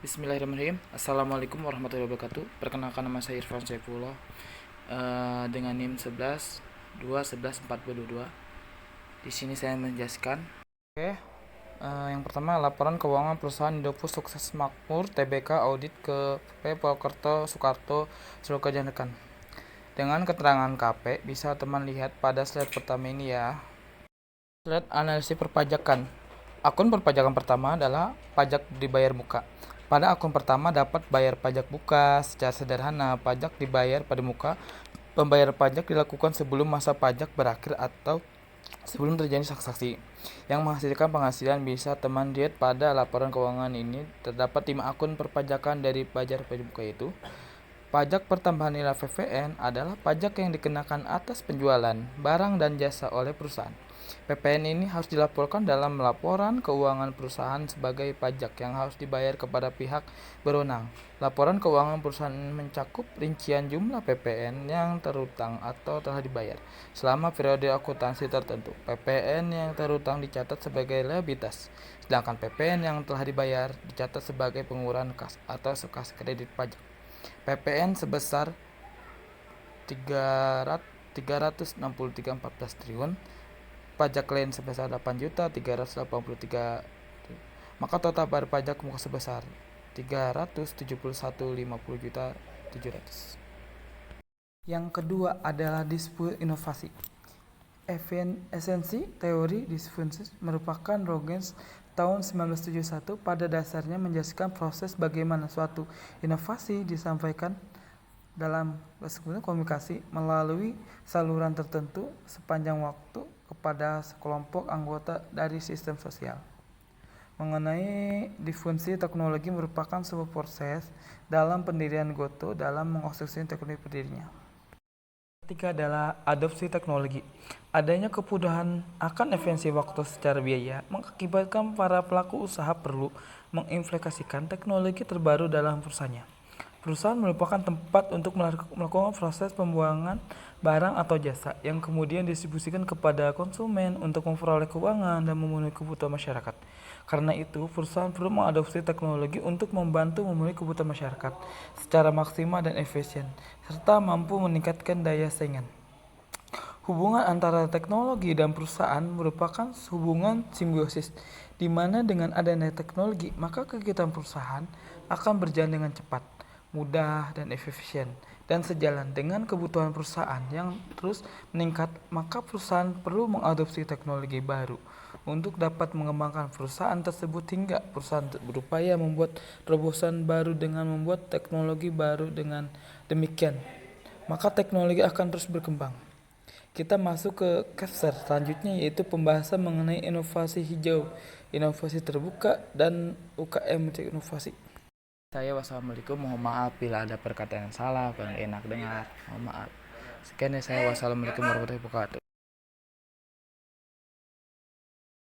Bismillahirrahmanirrahim. Assalamualaikum warahmatullahi wabarakatuh. Perkenalkan, nama saya Irfan Saifullah, dengan NIM 11 2 11 422. Di sini saya menjelaskan. Yang pertama, laporan keuangan perusahaan Indofood Sukses Makmur Tbk audit ke P. Purwokerto Soekarto Seluruh Jandekan. Dengan keterangan KP bisa teman lihat pada slide pertama ini ya. Slide analisis perpajakan. Akun perpajakan pertama adalah pajak dibayar muka. Pada akun pertama dapat bayar pajak muka. Secara sederhana, pajak dibayar pada muka. Pembayaran pajak dilakukan sebelum masa pajak berakhir atau sebelum terjadi transaksi yang menghasilkan penghasilan. Bisa teman lihat pada laporan keuangan ini terdapat 5 akun perpajakan dari pajak muka, yaitu pajak pertambahan nilai (PPN) adalah pajak yang dikenakan atas penjualan barang dan jasa oleh perusahaan. PPN ini harus dilaporkan dalam laporan keuangan perusahaan sebagai pajak yang harus dibayar kepada pihak berwenang. Laporan keuangan perusahaan mencakup rincian jumlah PPN yang terutang atau telah dibayar selama periode akuntansi tertentu. PPN yang terutang dicatat sebagai liabilitas, sedangkan PPN yang telah dibayar dicatat sebagai pengurangan kas atau kas kredit pajak. PPN sebesar 363,14 triliun, pajak lain sebesar 8.383, maka total bayar pajak muka sebesar 371,50 juta 700. Yang kedua adalah disebut inovasi. Esensi teori disfungsi merupakan Rogers tahun 1971 pada dasarnya menjelaskan proses bagaimana suatu inovasi disampaikan dalam komunikasi melalui saluran tertentu sepanjang waktu kepada sekelompok anggota dari sistem sosial. Mengenai disfungsi teknologi merupakan sebuah proses dalam pendirian Goto dalam mengkonstruksi teknologi berdirinya. Ketiga adalah adopsi teknologi. Adanya kemudahan akan efisiensi waktu secara biaya mengakibatkan para pelaku usaha perlu mengimplementasikan teknologi terbaru dalam perusahaannya. Perusahaan merupakan tempat untuk melakukan proses pembuangan barang atau jasa yang kemudian didistribusikan kepada konsumen untuk memperoleh keuangan dan memenuhi kebutuhan masyarakat. Karena itu, perusahaan perlu mengadopsi teknologi untuk membantu memenuhi kebutuhan masyarakat secara maksimal dan efisien, serta mampu meningkatkan daya saingan. Hubungan antara teknologi dan perusahaan merupakan hubungan simbiosis, di mana dengan adanya teknologi, maka kegiatan perusahaan akan berjalan dengan cepat, mudah, dan efisien. Dan sejalan dengan kebutuhan perusahaan yang terus meningkat, maka perusahaan perlu mengadopsi teknologi baru untuk dapat mengembangkan perusahaan tersebut, hingga perusahaan berupaya membuat terobosan baru dengan membuat teknologi baru. Dengan demikian, maka teknologi akan terus berkembang. Kita masuk ke chapter selanjutnya, yaitu pembahasan mengenai inovasi hijau, inovasi terbuka, dan UKM inovasi. Wassalamualaikum, mohon maaf bila ada perkataan yang salah, kurang enak dengar, mohon maaf. Sekian dari saya, wassalamualaikum warahmatullahi wabarakatuh.